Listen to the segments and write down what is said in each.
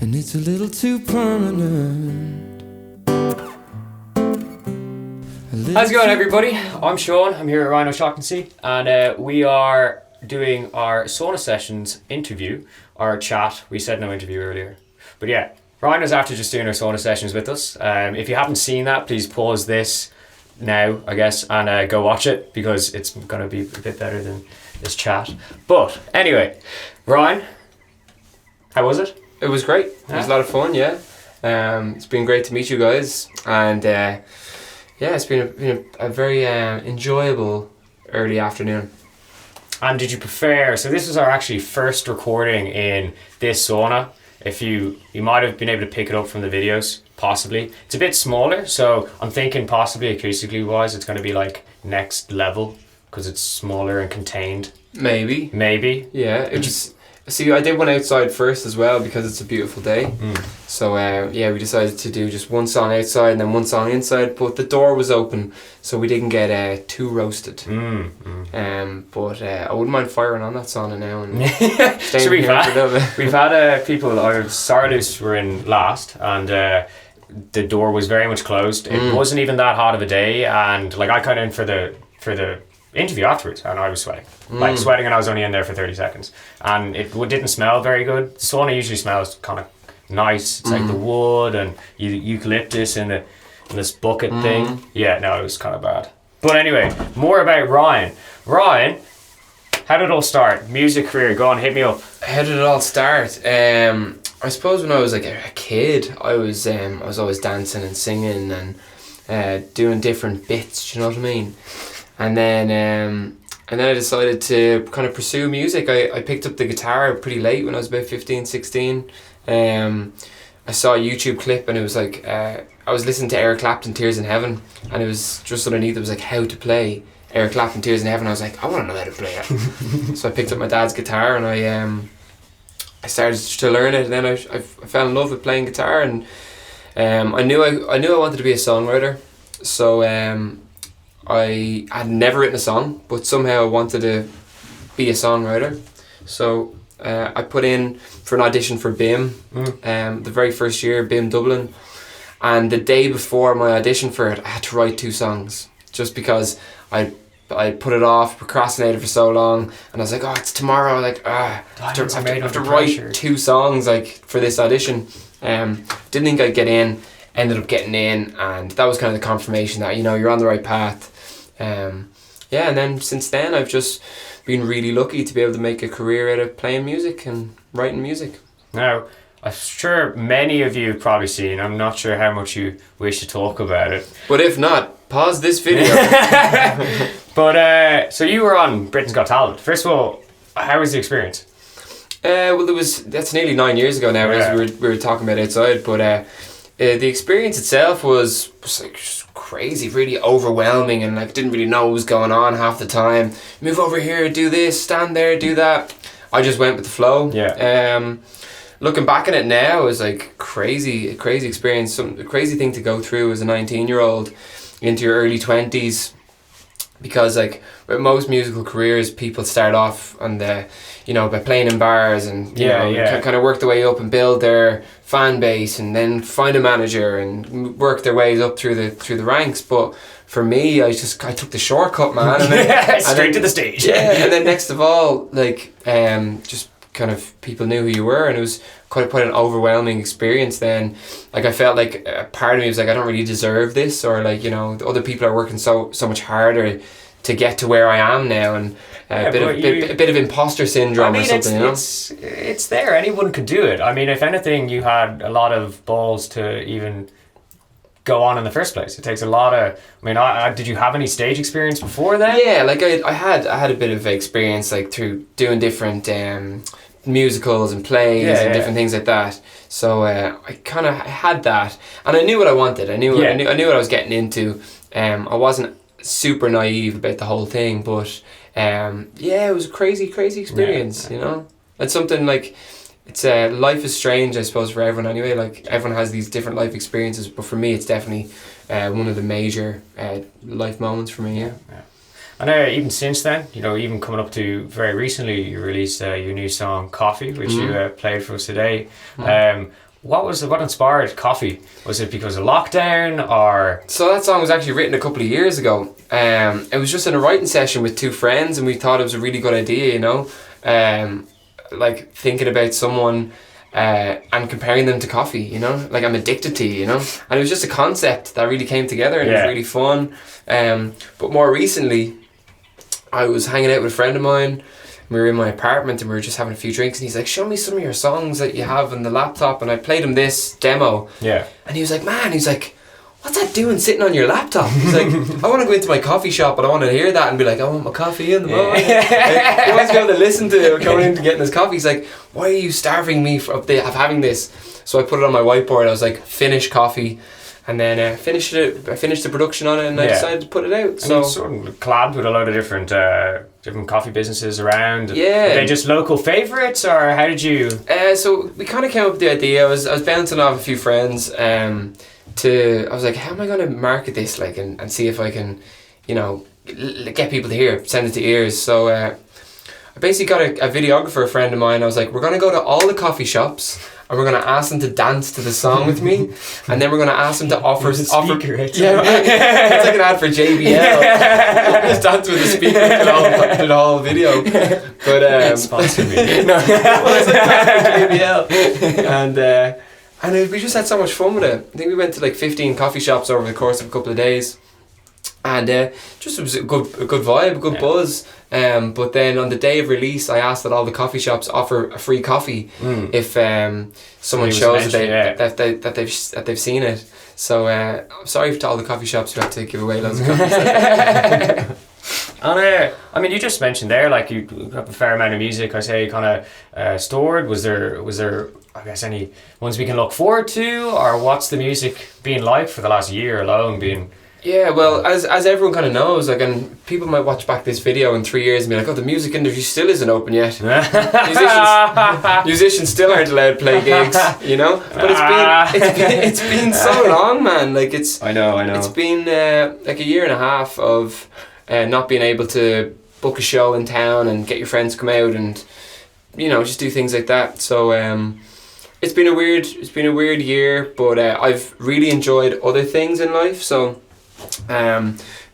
and it's a little too permanent. How's it going, everybody? I'm Sean. I'm here at Rhino Shockensy, and we are doing our Sauna Sessions interview, our chat. We said no interview earlier, but yeah, Rhino's after just doing our Sauna Sessions with us. If you haven't seen that, please pause this now, I guess, and go watch it, because it's going to be a bit better than this chat. But anyway, Ryan, how was it? It was great. It was a lot of fun, yeah. It's been great to meet you guys, and yeah, it's been a very enjoyable early afternoon. And did you prefer, so this was our actually first recording in this sauna. If you might have been able to pick it up from the videos, possibly. It's a bit smaller, so I'm thinking possibly acoustically wise it's going to be like next level, because it's smaller and contained. Maybe. Yeah, it was. See, I did one outside first as well because it's a beautiful day. So yeah, we decided to do just one song outside and then one song inside, but the door was open, so we didn't get too roasted. But I wouldn't mind firing on that sauna now and staying so here for a little bit. We've had people, our Sardus were in last, and the door was very much closed. It wasn't even that hot of a day, and like I got in for the interview afterwards, and I was sweating. Like sweating, and I was only in there for 30 seconds. And it didn't smell very good. The sauna usually smells kind of nice. It's like the wood and eucalyptus in this bucket thing. Yeah, no, it was kind of bad. But anyway, more about Ryan. Ryan, how did it all start? Music career, go on, hit me up. How did it all start? I suppose when I was like a kid, I was always dancing and singing and doing different bits, do you know what I mean? And then I decided to kind of pursue music. I picked up the guitar pretty late when I was about 15, 16. I saw a YouTube clip, and it was like, I was listening to Eric Clapton, Tears in Heaven, and it was just underneath, it was like how to play Eric Clapton, Tears in Heaven. I was like, I want to know how to play it. So I picked up my dad's guitar, and I started to learn it, and then I fell in love with playing guitar, and I knew I wanted to be a songwriter. So I had never written a song, but somehow I wanted to be a songwriter. So I put in for an audition for BIM, the very first year, BIM Dublin. And the day before my audition for it, I had to write 2 songs, just because I put it off, procrastinated for so long, and I was like, oh, it's tomorrow, like, I have to write 2 songs like for this audition. Didn't think I'd get in, ended up getting in, and that was kind of the confirmation that, you know, you're on the right path. Yeah, and then since then I've just been really lucky to be able to make a career out of playing music and writing music. Now, I'm sure many of you have probably seen, I'm not sure how much you wish to talk about it. But if not, pause this video. But, so you were on Britain's Got Talent. First of all, how was the experience? Well, that's nearly 9 years ago now, as we were talking about outside, but the experience itself was like crazy, really overwhelming, and like didn't really know what was going on half the time. Move over here, do this, stand there, do that. I just went with the flow. Yeah. Looking back at it now, it was like crazy experience, a crazy thing to go through as a 19-year-old into your early 20s, because like with most musical careers, people start off on the, you know, by playing in bars and you know, kind of work their way up and build their fan base, and then find a manager and work their ways up through the ranks. But for me, I took the shortcut, man. And then, straight to the stage. Yeah, and then next of all, like just kind of people knew who you were, and it was quite an overwhelming experience. Then, like, I felt like a part of me was like, I don't really deserve this, or like, you know, the other people are working so much harder to get to where I am now, and a bit of imposter syndrome, or something, you know? It's there. Anyone could do it. I mean, if anything, you had a lot of balls to even go on in the first place. It takes a lot of. I mean, did you have any stage experience before then? Yeah, like I had a bit of experience, like through doing different musicals and plays and different things like that. So I kind of had that, and I knew what I wanted. I knew what I was getting into. I wasn't super naive about the whole thing, but it was a crazy experience, you know. It's something like, it's life is strange, I suppose, for everyone anyway. Like, everyone has these different life experiences, but for me it's definitely one of the major life moments for me. Yeah. And even since then, you know, even coming up to very recently, you released your new song Coffee, which you played for us today. what inspired coffee? Was it because of lockdown or? So that song was actually written a couple of years ago. It was just in a writing session with two friends, and we thought it was a really good idea, you know, like thinking about someone and comparing them to coffee, you know, like I'm addicted to you, you know, and it was just a concept that really came together, and it was really fun. But more recently, I was hanging out with a friend of mine. We were in my apartment and we were just having a few drinks, and he's like, show me some of your songs that you have on the laptop. And I played him this demo. Yeah. And he was like, man, he's like, what's that doing sitting on your laptop? He's like, I want to go into my coffee shop and I want to hear that and be like, I want my coffee in the morning. Like, he wants to be able to listen to it coming in to getting his coffee. He's like, why are you starving me of having this? So I put it on my whiteboard. I was like, finish coffee. And then I finished the production on it, and I decided to put it out. So sort of collabed with a lot of different coffee businesses around. Yeah. Are they just local favourites, or how did you? So we kind of came up with the idea. I was bouncing off a few friends. I was like, how am I going to market this, like, and see if I can, you know, get people to hear it, send it to ears. So I basically got a videographer, a friend of mine. I was like, we're going to go to all the coffee shops, and we're going to ask them to dance to the song with me, and then we're going to ask them to offer it's like an ad for JBL. Just dance with the speaker through the whole video. But sponsor me. No, well, it's like an ad for JBL, and we just had so much fun with it. I think we went to like 15 coffee shops over the course of a couple of days, and just it was a good vibe, a good buzz. But then on the day of release, I asked that all the coffee shops offer a free coffee if someone shows that they've seen it. So I'm sorry to all the coffee shops who have to give away loads of coffees. And I mean, you just mentioned there, like, you have a fair amount of music, I say, kind of stored. Was there I guess any ones we can look forward to, or what's the music been like for the last year alone? Yeah, well, as everyone kind of knows, like, and people might watch back this video in 3 years and be like, oh, the music industry still isn't open yet. musicians still aren't allowed to play gigs, you know. But it's been so long, man. Like, I know. It's been like a year and a half of not being able to book a show in town and get your friends to come out and, you know, just do things like that. So it's been a weird year, but I've really enjoyed other things in life. So.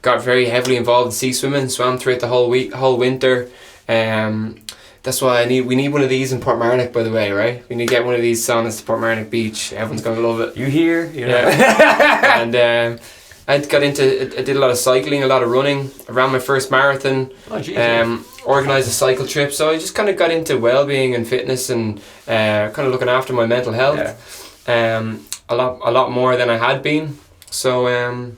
Got very heavily involved in sea swimming, swam throughout the whole winter. That's why we need one of these in Portmarnock, by the way, right? We need to get one of these saunas to Portmarnock Beach. Everyone's gonna love it. You hear? Yeah. And I did a lot of cycling, a lot of running. I ran my first marathon. Oh, geez. Organised a cycle trip. So I just kind of got into well-being and fitness and kind of looking after my mental health. Yeah. A lot more than I had been. So.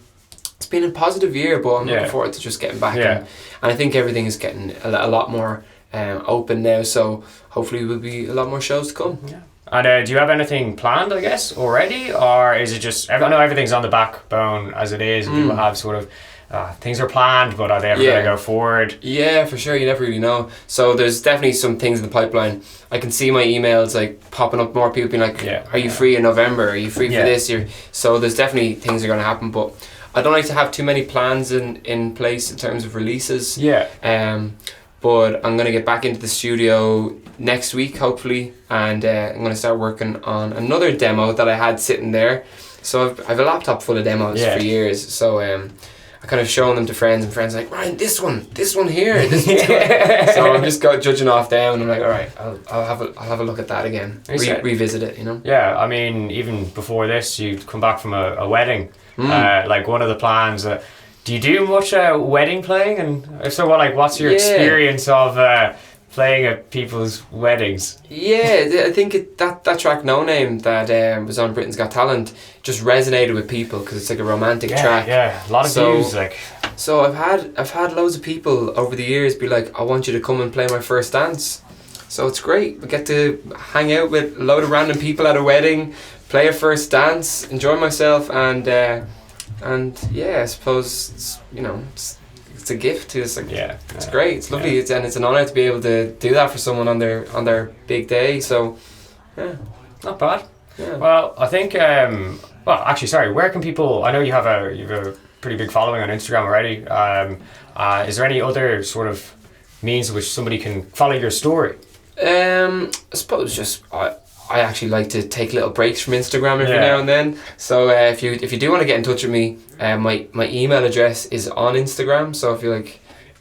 It's been a positive year, but I'm looking forward to just getting back. And I think everything is getting a lot more open now, so hopefully will be a lot more shows to come. Yeah. And do you have anything planned, I guess, already? Or is it just, I know everything's on the backbone as it is, and people have sort of, things are planned, but are they ever going to go forward? Yeah, for sure, you never really know. So there's definitely some things in the pipeline. I can see my emails like popping up, more people being like, are you free in November? Are you free for this year? So there's definitely things that are going to happen, but I don't like to have too many plans in place in terms of releases. Yeah. But I'm going to get back into the studio next week, hopefully, and I'm going to start working on another demo that I had sitting there. So I have a laptop full of demos for years. So I kind of showing them to friends, and friends like, Ryan, this one here, this one's good. So I'm just judging off down. I'm like, all right, I'll have a look at that again, revisit it, you know. Yeah, I mean, even before this, you'd come back from a wedding. Like one of the plans. Do you do much wedding playing? And if so, what's your experience of playing at people's weddings? Yeah, I think that track No Name that was on Britain's Got Talent just resonated with people because it's like a romantic track. Yeah, a lot of views. So I've had loads of people over the years be like, I want you to come and play my first dance. So it's great. We get to hang out with a load of random people at a wedding, play a first dance, enjoy myself, and yeah, I suppose it's a gift. It's great. It's lovely. It's an honor to be able to do that for someone on their big day. So yeah, not bad. Yeah. Well, I think. Where can people? I know you have a pretty big following on Instagram already. Is there any other sort of means in which somebody can follow your story? I suppose just I actually like to take little breaks from Instagram every Yeah. now and then. So if you do want to get in touch with me, my email address is on Instagram. So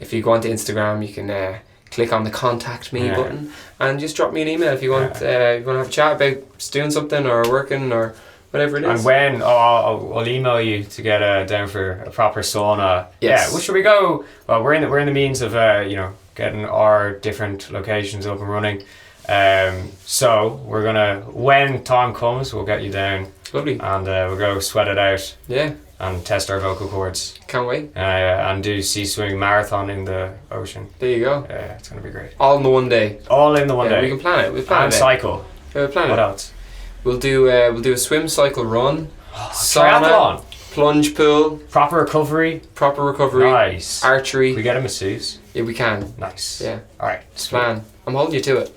if you go onto Instagram, you can click on the contact me button and just drop me an email if you want. If you want to have a chat about doing something or working or whatever it is. And when I'll email you to get down for a proper sauna. Yes. Yeah. Well, should we go? Well, we're in the means of getting our different locations up and running. So we're gonna, when time comes, we'll get you down Lovely. and we'll go sweat it out Yeah. and test our vocal cords. Can't wait. And do sea swimming marathon in the ocean. There you go. Yeah, it's gonna be great. All in the one day. All in the one day. We can plan it. We'll plan And it. cycle. We'll plan What it. else? We'll do a swim, cycle, run, Triathlon. plunge pool, Proper recovery. proper recovery, Nice. archery. We get a masseuse. Yeah, we can. Nice. Yeah. All right. It's plan. I'm holding you to it.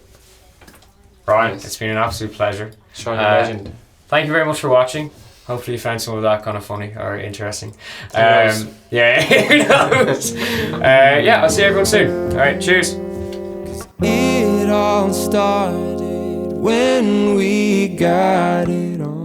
Brian, Nice. it's been an absolute pleasure. Sean, you're a legend. Thank you very much for watching. Hopefully you found some of that kind of funny or interesting. Who knows? Yeah, who knows? I'll see everyone soon. All right, cheers. It all started when we got it on.